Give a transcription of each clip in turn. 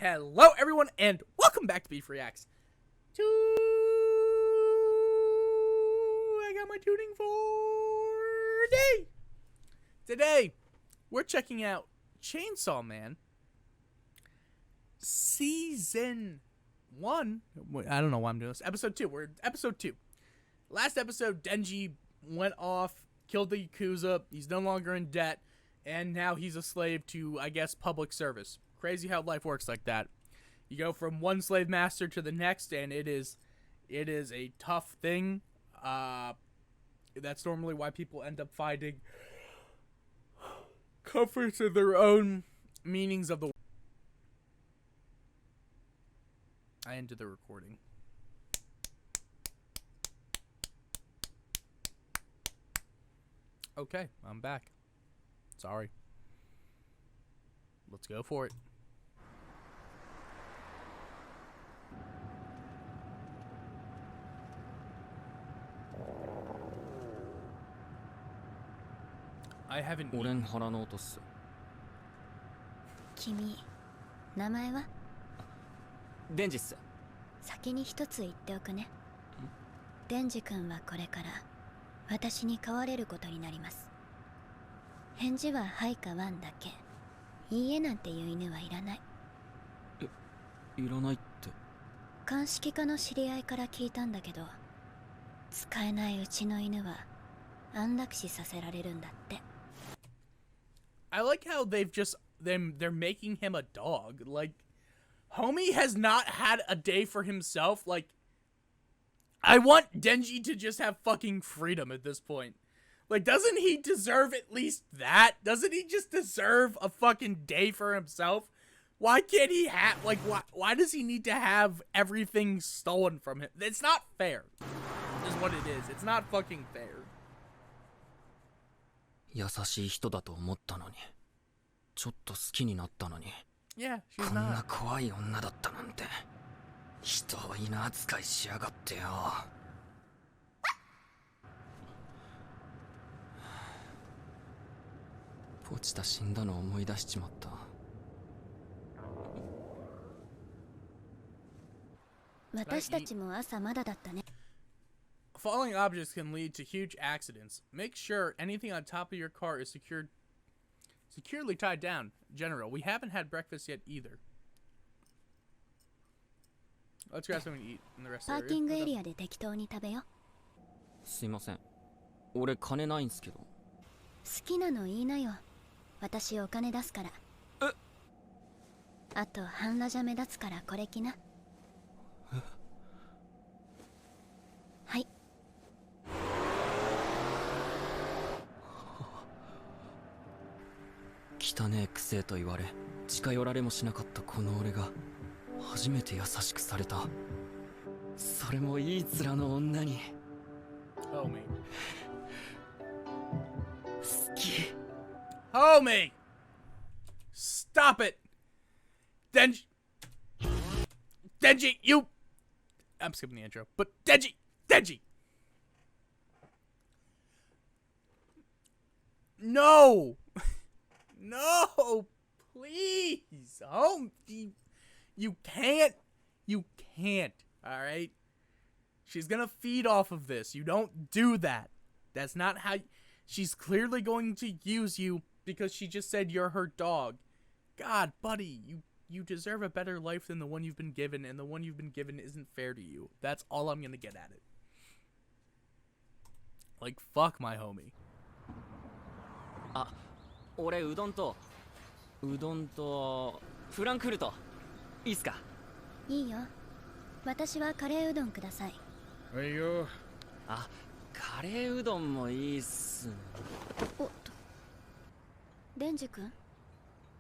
Hello, everyone, and welcome back to Beef Reacts. I got my tuning for day. Today, we're checking out Chainsaw Man Season 1. I don't know why I'm doing this. Episode 2. We're at Episode 2. Last episode, Denji went off, killed the Yakuza. He's no longer in debt, and now he's a slave to, I guess, public service. Crazy how life works like that. You go from one slave master to the next, and it is a tough thing. That's normally why people end up finding comforts in their own meanings of the. I ended the recording. Okay, I'm back. Sorry. Let's go for it. I haven't eaten. 腹の音っす。君、名前は？デンジっす。先に一つ言っておくね。デンジ君はこれから私に飼われることになります。返事ははいかワンだけ。いいえなんていう犬はいらない。いらないって。鑑識課の知り合いから聞いたんだけど、使えないうちの犬は安楽死させられるんだって。I like how they're making him a dog. Like, homie has not had a day for himself. Like, I want Denji to just have fucking freedom at this point. Like, doesn't he deserve at least that? Doesn't he just deserve a fucking day for himself? Why can't he have, like, why does he need to have everything stolen from him? It's not fair, is what it is. It's not fucking fair. 優しい人だと思ったのに、ちょっと好きになったのに、 Yeah, she's こんな not. 怖い女だったなんて、人を犬扱いしやがってよ。ポチタ死んだの思い出しちまった。私たちも朝まだだったね。Falling objects can lead to huge accidents. Make sure anything on top of your car is securely tied down. General, we haven't had breakfast yet either. Let's grab something to eat in the rest パ of ー the キングエ area. リアで適当に食べよ。すいません。俺金ないんすけど。好きなの言いなよ。私お金出すから。あと半ラジャ目立つからこれ着な。はい。汚ねえくせえと言われ、近寄られもしなかったこの俺が初めて優しくされた。それもいい面の女に。Homie. 好き。Homie! Stop it! Denji! Denji, you... I'm skipping the intro, but Denji! Denji! No! No! Please! Home! You can't! You can't, alright? She's gonna feed off of this. You don't do that. That's not how... She's clearly going to use you because she just said you're her dog. God, buddy, you deserve a better life than the one you've been given, and the one you've been given isn't fair to you. That's all I'm gonna get at it. Like, fuck my homie. あ、俺うどんとフランクフルトいいっすか？いいよ。私はカレーうどんください。はいよ。あ、カレーうどんもいいっすね。おっと。デンジ君、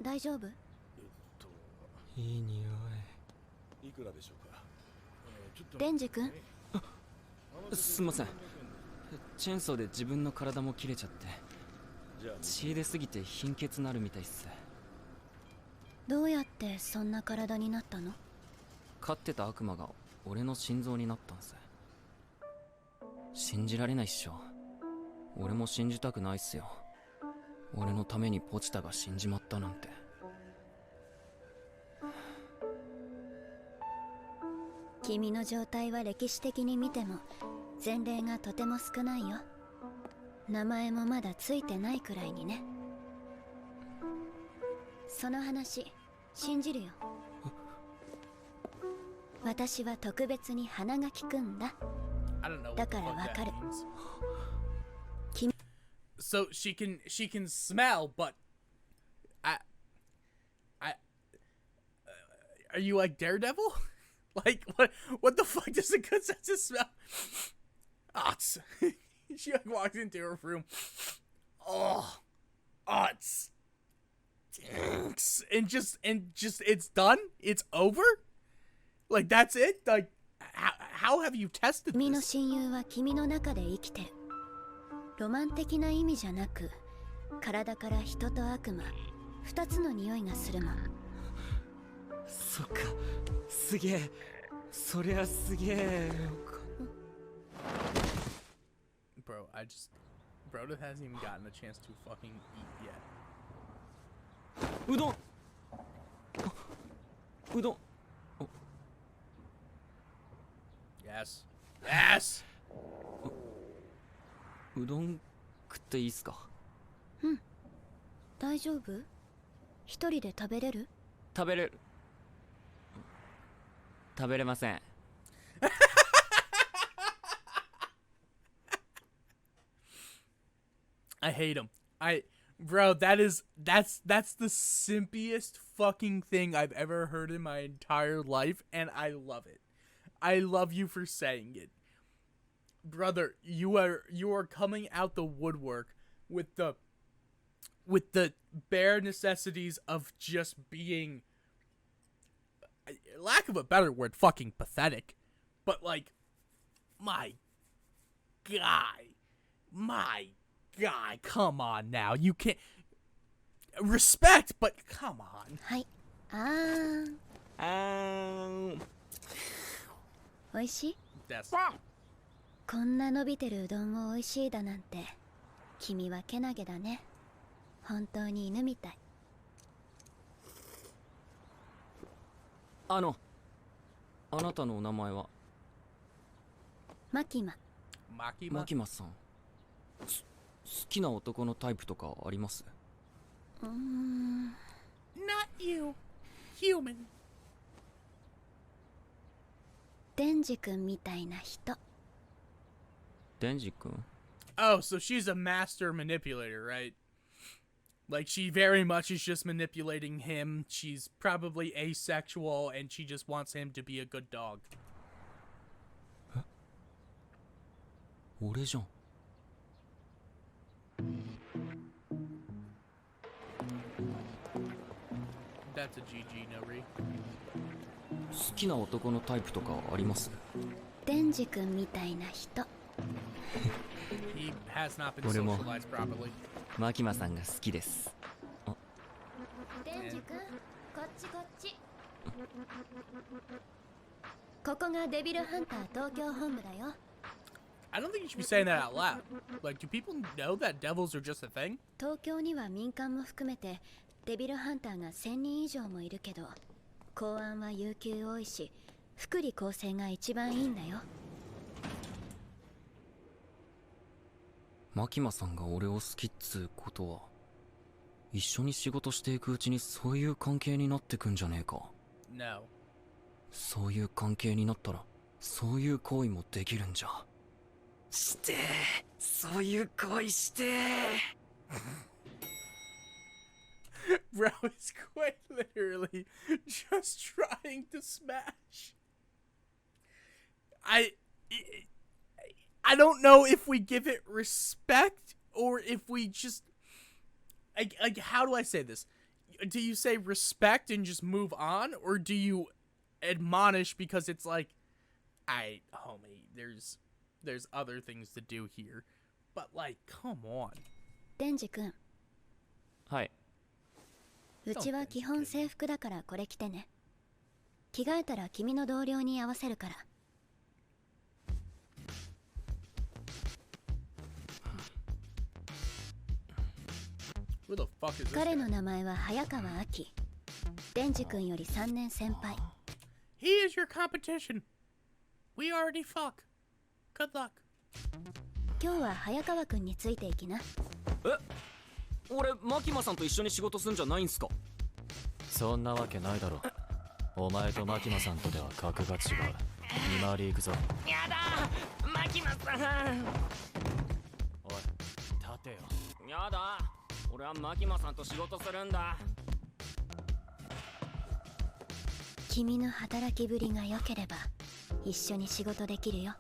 大丈夫？いい匂い。いくらでしょうか。デンジ君。すみません。チェーンソーで自分の体も切れちゃって、血出すぎて貧血なるみたいっす。どうやってそんな体になったの？飼ってた悪魔が俺の心臓になったんす。信じられないっしょ。俺も信じたくないっすよ。俺のためにポチタが死んじまったなんて。君の状態は歴史的に見ても前例がとても少ないよ。名前もまだついてないくらいにね。その話信じるよ。私は特別に鼻が利くんだ。 I don't know what だ the から fuck わか that る。 means. So she can smell, but are you like Daredevil? Like what the fuck does a good sense of smell? It's she like walks into her room. Oh, it stinks. And just it's done. It's over. Like that's it. Like how have you tested 君の this? 親友は君の中で生きてる。ロマン的な意味じゃなく、体から人と悪魔二つの匂いがするもん。そっか、すげえ、そりゃすげえ。Bro, Broda hasn't even gotten a chance to fucking eat yet. うどん、うどん。 Yes. Yes. うどん食っていいっすか？大丈夫？一人で食べれる？食べれる。食べれません。I hate him. Bro, that's the simpiest fucking thing I've ever heard in my entire life, and I love it. I love you for saying it. Brother, you are coming out the woodwork with the bare necessities of just being, lack of a better word, fucking pathetic. But like, my guy, come on now. You can't respect, but come on. はい。おいしい？ That's こんな伸びてるうどんをおいしいだなんて、君はけなげだね。本当に犬みたい。あなたのお名前は？マキマ。マキマさん。好きな男のタイプとかあります？ not you, human. デンジ君みたいな人。デンジ君？ Oh, so she's a master manipulator, right? Like, she very much is just manipulating him. She's probably asexual, and she just wants him to be a good dog. 俺じゃん。 That's a GG, Nori. 好きな男のタイプとかあります？デンジ君みたいな人。 He has not been 俺も socialized properly. マキマさんが好きです。デンジ君、こっちこっち。ここがデビルハンター東京本部だよ。 I don't think you should be saying that out loud. Like, do people know that devils are just a thing? 東京には民間も含めてデビルハンターが1000人以上もいるけど、公安は有給多いし、福利厚生が一番いいんだよ。マキマさんが俺を好きっつうことは、一緒に仕事していくうちにそういう関係になってくんじゃねえか。 No. そういう関係になったら、そういう行為もできるんじゃ。してー、そういう行為してー。Bro is quite literally just trying to smash. I don't know if we give it respect or if we just like how do I say this? Do you say respect and just move on, or do you admonish because it's like, homie, there's other things to do here, but like, come on. デンジ君、はい。うちは基本制服だからこれ着てね。着替えたら君の同僚に合わせるから。Who the fuck is this 彼 guy? の名前は早川明。デンジ君より3年先輩。 He is your competition. We already fuck. Good luck. 今日は早川くんについていきな。俺マキマさんと一緒に仕事すんじゃないんすか？そんなわけないだろ。お前とマキマさんとでは格が違う。見回り行くぞ。やだマキマさん。おい立てよ。やだ俺はマキマさんと仕事するんだ。君の働きぶりが良ければ一緒に仕事できるよ。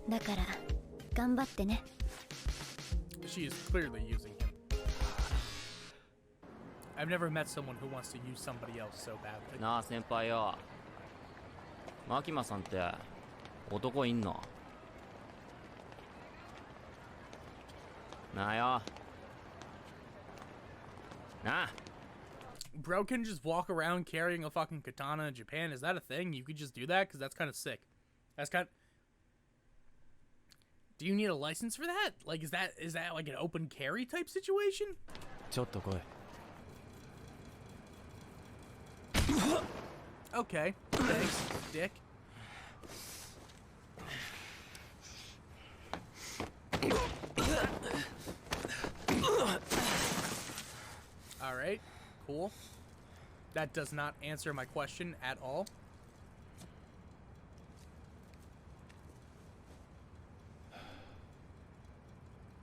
だから頑張ってね。 She is clearly using him. I've never met someone who wants to use somebody else so badly. なあ先輩よ。マキマさんって男いんの？なあよ。なあ。 Bro can just walk around carrying a fucking katana in Japan. Is that a thing? You could just do that? Because that's kind of sick. That's kind of... Do you need a license for that? Like, is that like an open carry type situation? ちょっと来い。 Okay. Thanks, dick. Alright. Cool. That does not answer my question at all.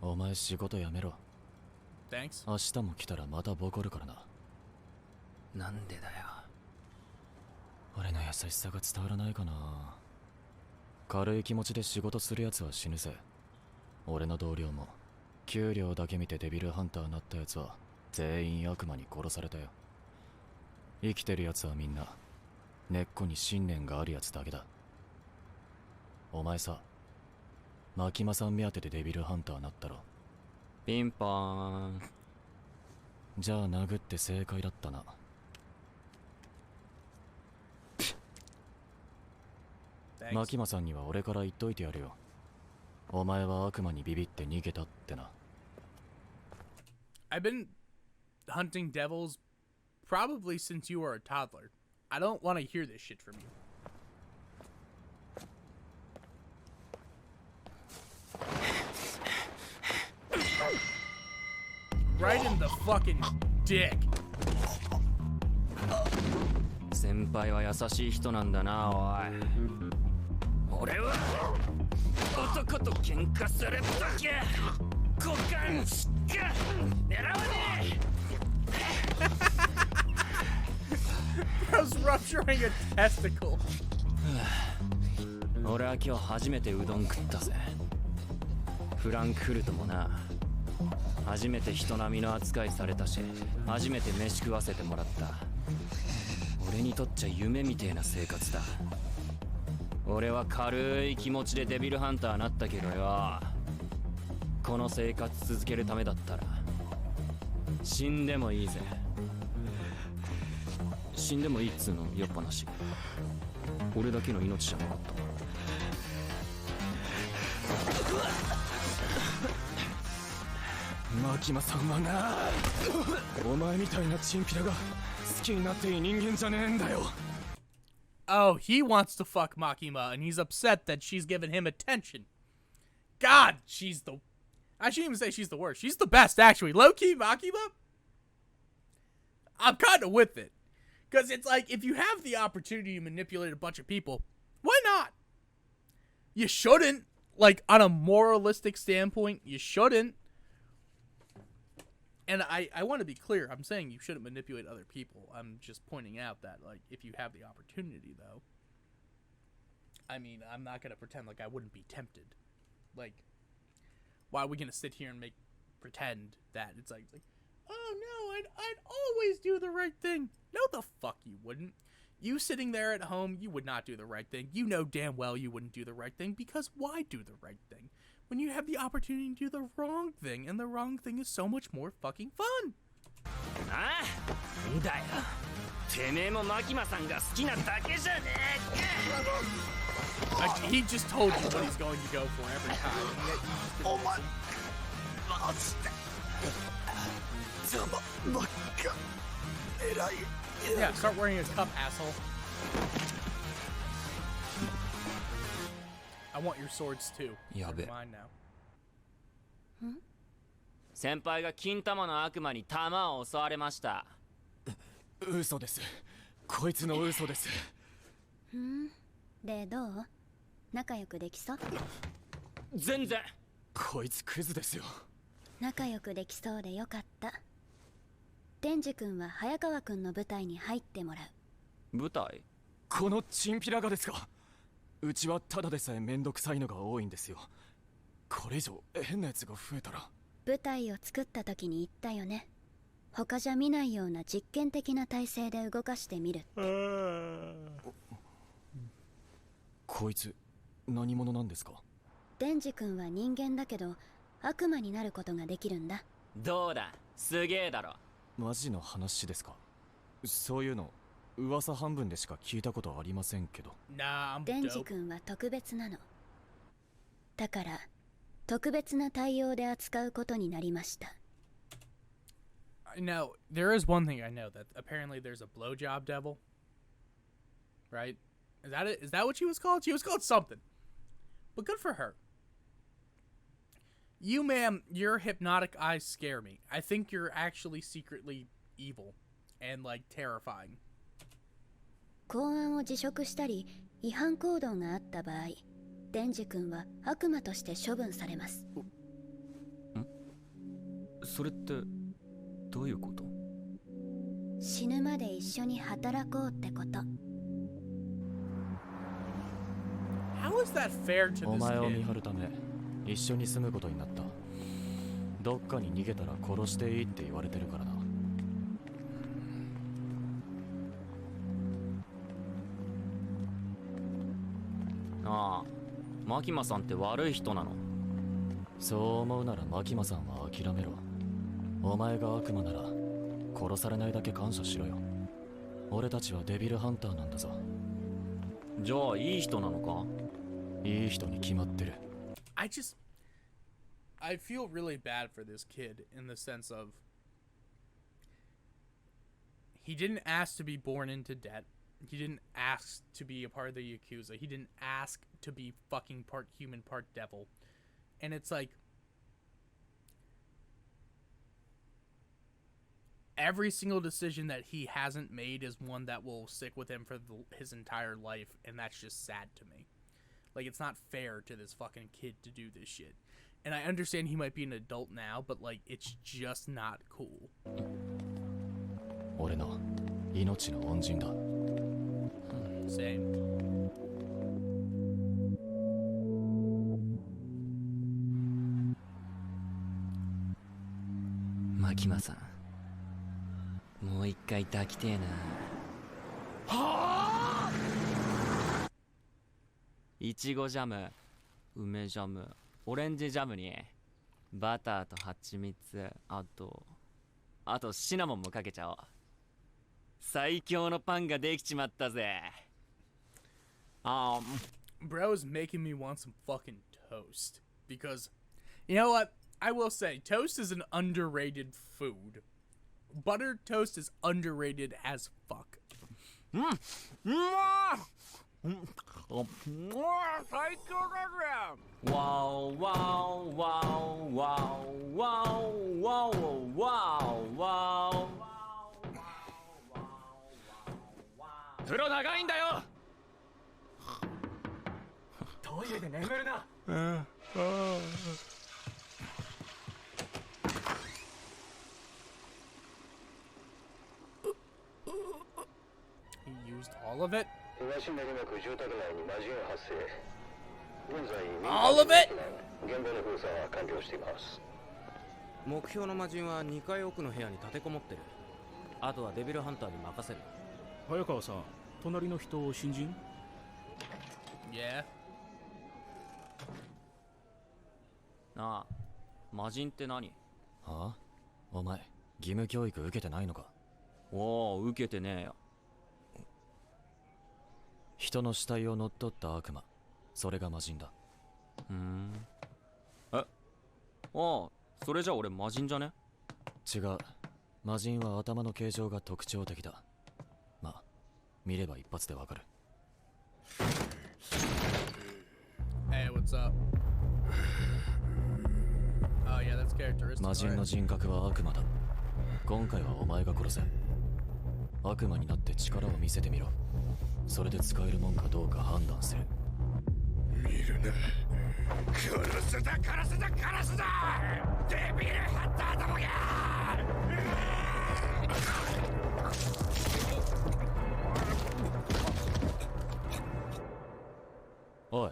お前仕事辞めろ。 Thanks. 明日も来たらまたボコるからな。なんでだよ。俺の優しさが伝わらないかな。軽い気持ちで仕事するやつは死ぬぜ。俺の同僚も給料だけ見てデビルハンターになったやつは全員悪魔に殺されたよ。生きてるやつはみんな根っこに信念があるやつだけだ。お前さ、マキマさん目当てでデビルハンターになったろ。ピンポーン。じゃあ殴って正解だったな。マキマさんには俺から言っといてやるよ。お前は悪魔にビビって逃げたってな。I've been hunting devils probably since you were a toddler. I don't want to hear this shit from you. Right in the fucking dick. 先輩は優しい人なんだな、おい。俺は男と喧嘩するとき股間しか狙わねえ。I was rupturing a testicle. 俺は今日初めてうどん食ったぜ。フランクフルトもな。初めて人並みの扱いされたし、初めて飯食わせてもらった。俺にとっちゃ夢みてえな生活だ。俺は軽い気持ちでデビルハンターなったけどよ。この生活続けるためだったら死んでもいいぜ。死んでもいいっつうのよっぱなし。俺だけの命じゃなかった。マキマさんはな、お前みたいなチンピラが好きになっていい人間じゃねえんだよ。Oh, he wants to fuck Makima, and he's upset that she's giving him attention. God, she's the... I shouldn't even say she's the worst. She's the best, actually. Low-key, Makima? I'm kind of with it. Because it's like, if you have the opportunity to manipulate a bunch of people, why not? You shouldn't. Like, on a moralistic standpoint, you shouldn't. And I want to be clear. I'm saying you shouldn't manipulate other people. I'm just pointing out that, like, if you have the opportunity, though. I mean, I'm not going to pretend like I wouldn't be tempted. Like, why are we going to sit here and pretend that? It's like, oh, no, I'd always do the right thing. No, the fuck you wouldn't. You sitting there at home, you would not do the right thing. You know damn well you wouldn't do the right thing, because why do the right thing when you have the opportunity to do the wrong thing, and the wrong thing is so much more fucking fun? ああ、んだよ。てめえもマキマさんが好きなだけじゃねえか。He just told you what he's going to go for every time. And yet you just didn't listen. Yeah, start wearing a cup, asshole. I want your swords too. Yeah, They're bet. mine now. 先輩が金玉の悪魔に玉を襲われました。嘘です。こいつの嘘です。でどう？仲良くできそう？全然。こいつクズですよ。仲良くできそうでよかった。デンジ君は早川君の部隊に入ってもらう。舞台？このチンピラがですか。うちはただでさえめんどくさいのが多いんですよ。これ以上変なやつが増えたら。部隊を作った時に言ったよね。他じゃ見ないような実験的な体制で動かしてみるって。こいつ何者なんですか。デンジ君は人間だけど悪魔になることができるんだ。どうだ、すげえだろ。マジの話ですか。そういうの噂半分でしか聞いたことありませんけど。Nah, I'm デンジ dope. 君は特別なの。だから特別な対応で扱うことになりました。Now, there is one thing I know, that apparently there's a blowjob devil. Right? Is that it? Is that what she was called? She was called something. But good for her. You, ma'am, your hypnotic eyes scare me. I think you're actually secretly evil and, like, terrifying. 公安を辞職したり違反行動があった場合、デンジ君は悪魔として処分されます。それってどういうこと？死ぬまで一緒に働こうってこと。How is that fair to お this 前を見 kid? 張るため一緒に住むことになった。どっかに逃げたら殺していいって言われてるからな。ああ、マキマさんって悪い人なの？そう思うならマキマさんは諦めろ。お前が悪魔なら殺されないだけ感謝しろよ。俺たちはデビルハンターなんだぞ。じゃあいい人なのか？いい人に決まってる。I feel really bad for this kid in the sense of he didn't ask to be born into debt. He didn't ask to be a part of the Yakuza. He didn't ask to be fucking part human, part devil. And it's like every single decision that he hasn't made is one that will stick with him for his entire life, and that's just sad to me. Like, it's not fair to this fucking kid to do this shit. And I understand he might be an adult now, but, like, it's just not cool. 俺の命の恩人だ。Same. マキマさん、もう一回抱きてえな。はあ！いちごジャム、梅ジャム、オレンジジャムにバターと蜂蜜、あとシナモンもかけちゃおう。最強のパンができちまったぜ。Bro's making me want some fucking toast. Because, you know what? I will say, toast is an underrated food. Buttered toast is underrated as fuck. 最強だぜ。ワオワオワオワオワオワオワオワオ。風呂長いんだよ。トイレで眠るな。He used all of it? 東練馬区住宅内に魔人発生。現在、 All of it? 現場の封鎖は完了しています。目標の魔人は2階奥の部屋に立てこもってる。あとはデビルハンターに任せる。早川さん、隣の人新人？ Yeah. なあ、魔人って何？はあ？お前、義務教育受けてないのか？おお、受けてねえよ。人の死体を乗っ取った悪魔、それが魔人だ。え？ああ、それじゃ俺魔人じゃね？違う。魔人は頭の形状が特徴的だ。まあ見れば一発でわかる。 Hey, what's up? Oh yeah, that's characteristic. 魔人の人格は悪魔だ。今回はお前が殺せ。悪魔になって力を見せてみろ。それで使えるもんかどうか判断する。見るな。殺すだ殺すだ殺すだ。デビルハンターどもが。おい、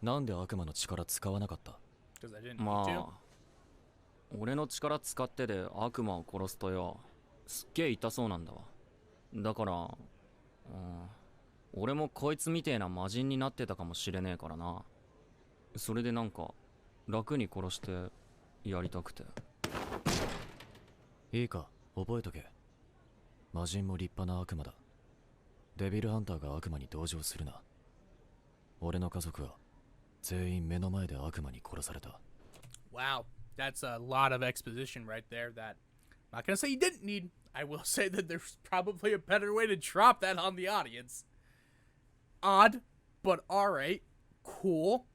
なんで悪魔の力使わなかった？ Because I didn't need ま to. あ俺の力使ってで悪魔を殺すとよ、すっげえ痛そうなんだわ。だから、俺もこいつみてえな魔人になってたかもしれねえからな。それでなんか楽に殺してやりたくて。いいか、覚えとけ。魔人も立派な悪魔だ。デビルハンターが悪魔に同情するな。俺の家族は全員目の前で悪魔に殺された。 Wow, that's a lot of exposition right there that I'm not gonna say you didn't need. I will say that there's probably a better way to drop that on the audience. Odd, but alright, cool.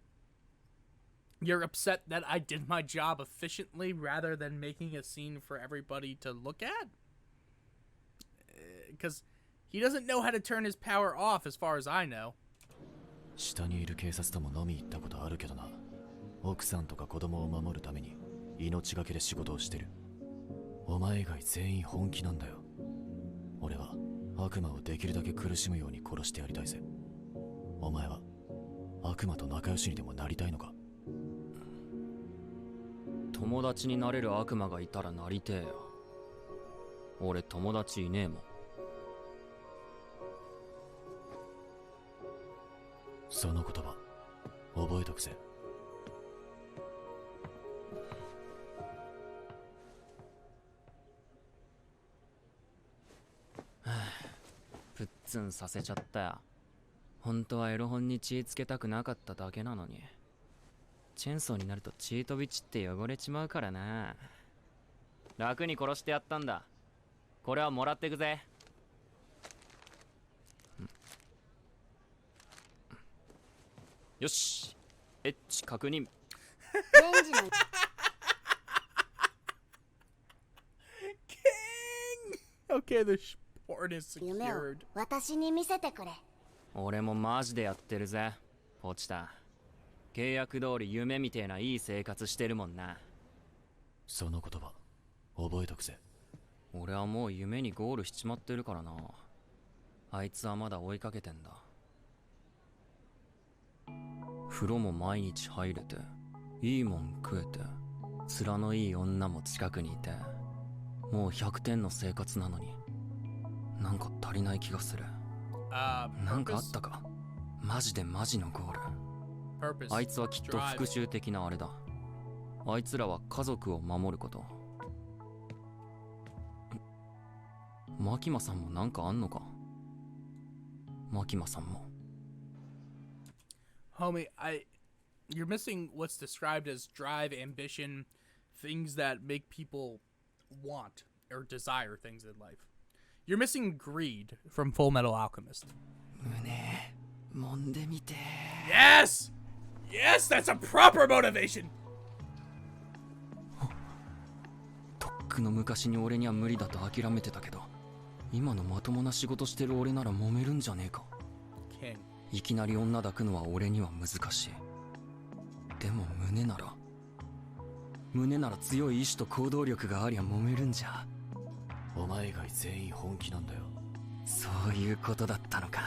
You're upset that I did my job efficiently rather than making a scene for everybody to look at? Because he doesn't know how to turn his power off as far as I know. 下にいる警察とも飲み行ったことあるけどな。奥さんとか子供を守るために命がけで仕事をしてる。お前以外全員本気なんだよ。俺は悪魔をできるだけ苦しむように殺してやりたいぜ。お前は悪魔と仲良しにでもなりたいのか？友達になれる悪魔がいたらなりてえよ。俺友達いねえもん。その言葉覚えとくぜ。プッツンさせちゃったよ。本当はエロ本に血つけたくなかっただけなのに。チェンソーになると血飛び散って汚れちまうからな。楽に殺してやったんだ。これはもらってくぜ。よし、エッチ確認。デンジの King! Okay, the port is 夢を secured. 私に見せてくれ。俺もマジでやってるぜ、ポチタ。契約通り夢みてえないい生活してるもんな。その言葉覚えとくぜ。俺はもう夢にゴールしちまってるからな。あいつはまだ追いかけてんだ。風呂も毎日入れて、いいもん食えて、面のいい女も近くにいて、もう100点の生活なのに、なんか足りない気がする。なんかあったか？マジでマジのゴール。Purpose. あいつはきっと復讐的なあれだ。あいつらは家族を守ること。マキマさんもなんかあんのか？マキマさんも。Homie, you're missing what's described as drive, ambition, things that make people want or desire things in life. You're missing greed from Full Metal Alchemist. 胸揉んでみて。 Yes! Yes, that's a proper motivation! とっくの昔に俺には無理だと諦めてたけど、今のまともな仕事してる俺なら揉めるんじゃねえか。 King. いきなり女抱くのは俺には難しい。でも胸なら強い意志と行動力がありゃ揉めるんじゃ。お前以外全員本気なんだよ。そういうことだったのか。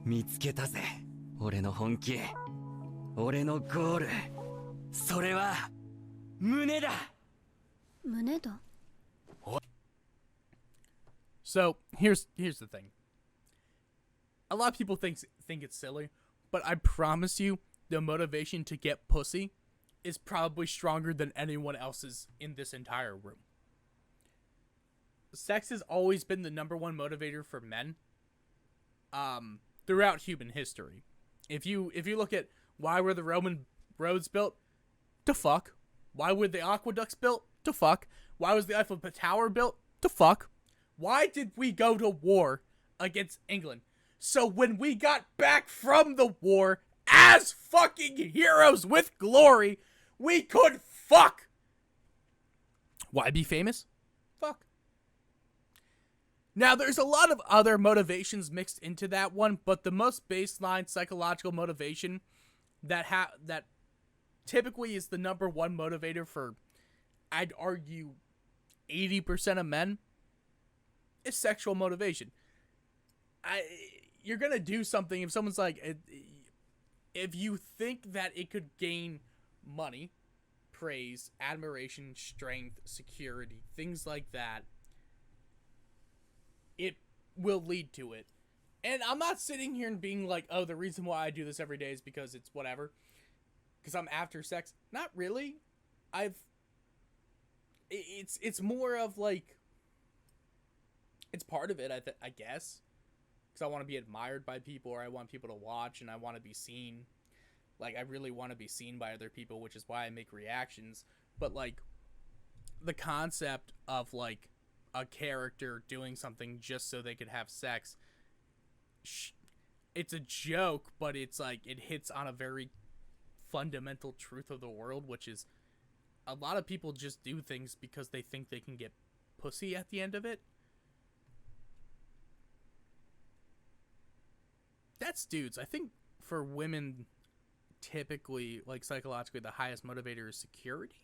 見つけたぜ、俺の本気。俺のゴール。それは胸だ。胸だ。 So, here's the thing. A lot of people think it's silly, but I promise you the motivation to get pussy is probably stronger than anyone else's in this entire room. Sex has always been the number one motivator for men throughout human history. If you look at why were the Roman roads built? To fuck. Why were the aqueducts built? To fuck. Why was the Eiffel Tower built? The fuck? Why did we go to war against England? So when we got back from the war as fucking heroes with glory, we could fuck. Why be famous? Fuck. Now, there's a lot of other motivations mixed into that one, but the most baseline psychological motivation that typically is the number one motivator for, I'd argue, 80% of men is sexual motivation. You're gonna do something if someone's like, if you think that it could gain money, praise, admiration, strength, security, things like that, it will lead to it. And I'm not sitting here and being like, oh, the reason why I do this every day is because it's whatever, because I'm after sex. Not really. It's more of like, it's part of it, I guess, because I want to be admired by people, or I want people to watch, and I want to be seen. Like, I really want to be seen by other people, which is why I make reactions. But like, the concept of like a character doing something just so they could have sex, it's a joke, but it's like, it hits on a very fundamental truth of the world, which is a lot of people just do things because they think they can get pussy at the end of it. That's dudes. I think for women, typically, like, psychologically, the highest motivator is security.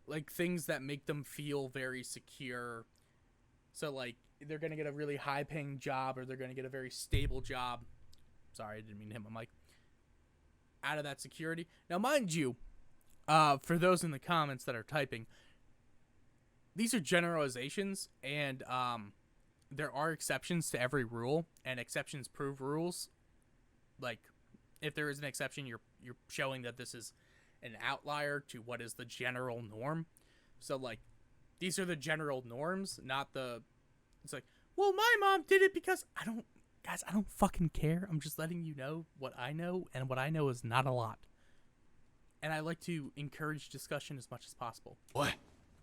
Like, things that make them feel very secure. So, like, they're going to get a really high-paying job, or they're going to get a very stable job. Sorry, I didn't mean to hit my mic. Out of that security. Now, mind you, for those in the comments that are typing, these are generalizations, and there are exceptions to every rule, and exceptions prove rules. Like, if there is an exception, you're showing that this is an outlier to what is the general norm. So, like, these are the general norms, not the... It's like, well, my mom did it because... Guys, I don't fucking care. I'm just letting you know what I know, and what I know is not a lot. And I like to encourage discussion as much as possible. Oi,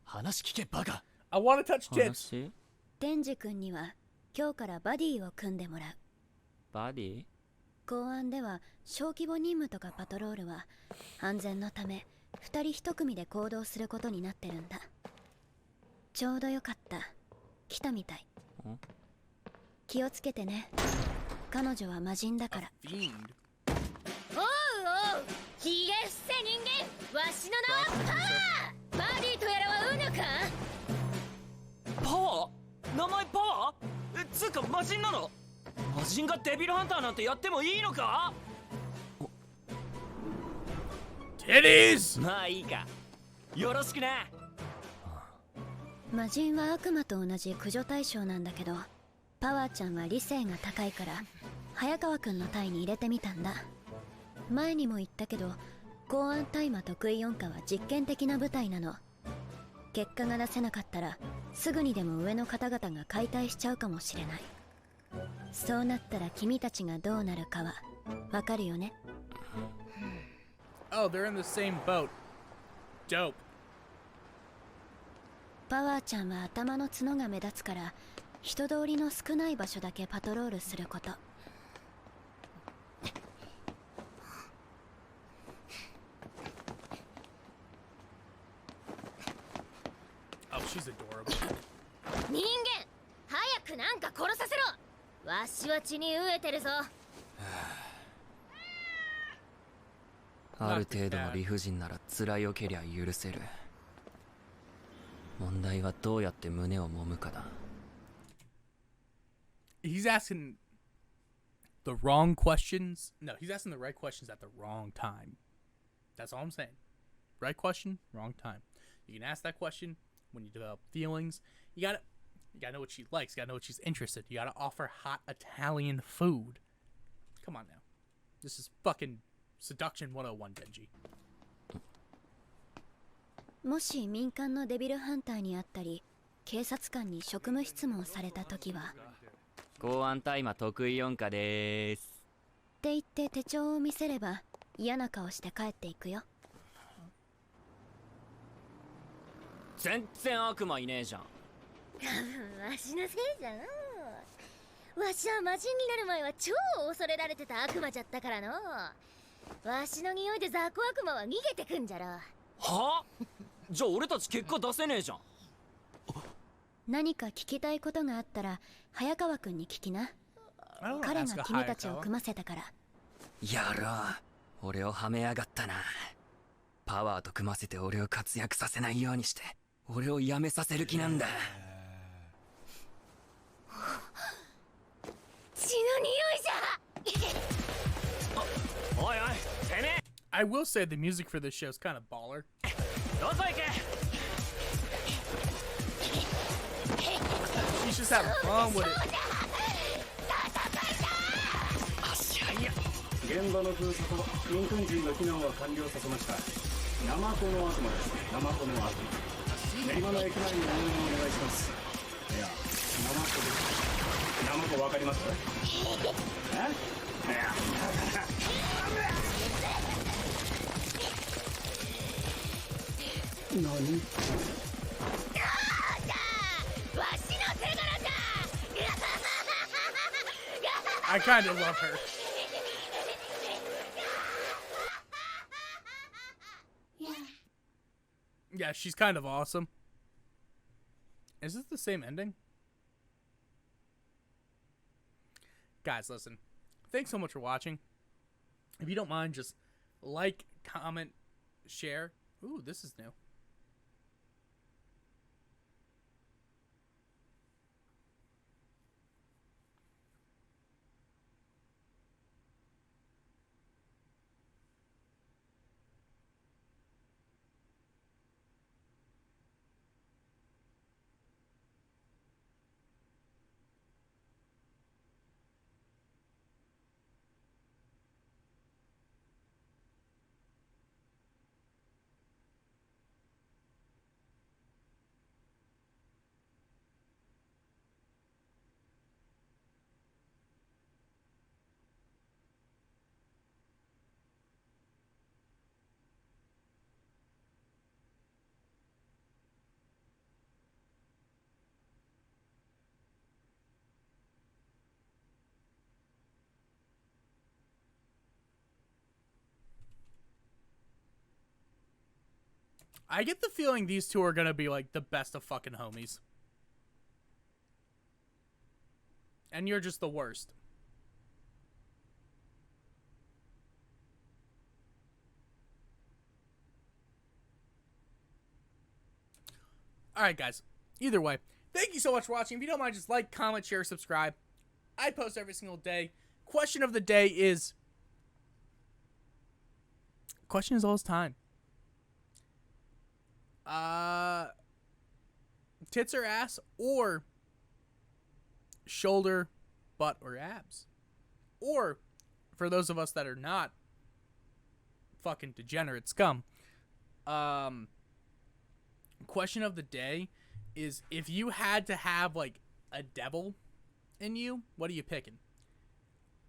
話聞けバカ. I want to touch tits. 話デンジ君には今日からバディを組んでもらう。バディ？公安では小規模任務とかパトロールは安全のため2人1組で行動することになってるんだ。ちょうどよかった。来たみたい。気をつけてね。彼女は魔人だから。Fiend. おうおう、ひげ伏せ人間、わしの名はパワー。バディとやらはうぬか？パワー？名前パワー？つうか魔人なの？魔人がデビルハンターなんてやってもいいのか？ Titties! まあいいか。よろしくな。魔人は悪魔と同じ駆除対象なんだけど、パワーちゃんは理性が高いから早川くんの隊に入れてみたんだ。前にも言ったけど、公安大麻得意4課は実験的な部隊なの。結果が出せなかったらすぐにでも上の方々が解体しちゃうかもしれない。そうなったら君たちがどうなるかはわかるよね。Oh, they're in the same boat. Dope. パワーちゃんは頭の角が目立つから人通りの少ない場所だけパトロールすること。Oh, she's adorable. 人間、早くなんか殺させろ。わしは血に飢えてるぞ。ある程度の理不尽なら辛いよけりゃ許せる。問題はどうやって胸を揉むかだ。He's asking the wrong questions. No, he's asking the right questions at the wrong time. That's all I'm saying. Right question, wrong time. You can ask that question when you develop feelings. You gotta know what she likes. You gotta know what she's interested. You gotta offer hot Italian food. Come on now. This is fucking Seduction 101, Denji. もし民間のデビルハンターに会ったり警察官に職務質問された時は、公安大麻得意4課でーすって言って手帳を見せれば嫌な顔して帰っていくよ。全然悪魔いねえじゃん。多分わしのせいじゃのう。わしは魔人になる前は超恐れられてた悪魔じゃったからの。わしの匂いで雑魚悪魔は逃げてくんじゃろ。はあ？じゃあ俺たち結果出せねえじゃん。何か聞きたいことがあったら早川くんに聞きな。 I don't 彼 ask が a 君たちを Hayakawa. 組ませたから。やろう。俺をはめやがったな。パワーと組ませて俺を活躍させないようにして俺をやめさせる気なんだ。血の匂いじゃ。おいおい、てめえ I will say the music for this show is kind of baller. どこ行け。 She's just having fun with it. 足早い。現場の封鎖と民間人の避難は完了させました。ナマコの悪魔です。ナマコの悪魔。練馬の駅前に応援をお願いします。いや、ナマコです。ナマコわかりますか？え？いや。何？わしの手柄じゃ。 I kind of love her. Yeah, she's kind of awesome. Is this the same ending? Guys, listen. Thanks so much for watching. If you don't mind, just like, comment, share. Ooh, this is new. I get the feeling these two are gonna be like the best of fucking homies. And you're just the worst. Alright, guys. Either way, thank you so much for watching. If you don't mind, just like, comment, share, subscribe. I post every single day. Question of the day is... Question is always time. Tits or ass, or shoulder, butt, or abs. Or, for those of us that are not fucking degenerate scum, question of the day is, if you had to have, like, a devil in you, what are you picking?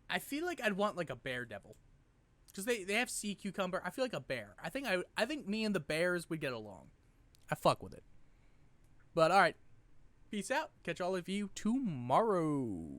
I feel like I'd want, like, a bear devil. Because they have sea cucumber. I feel like a bear. I think me and the bears would get along. I fuck with it. But, alright. Peace out. Catch all of you tomorrow.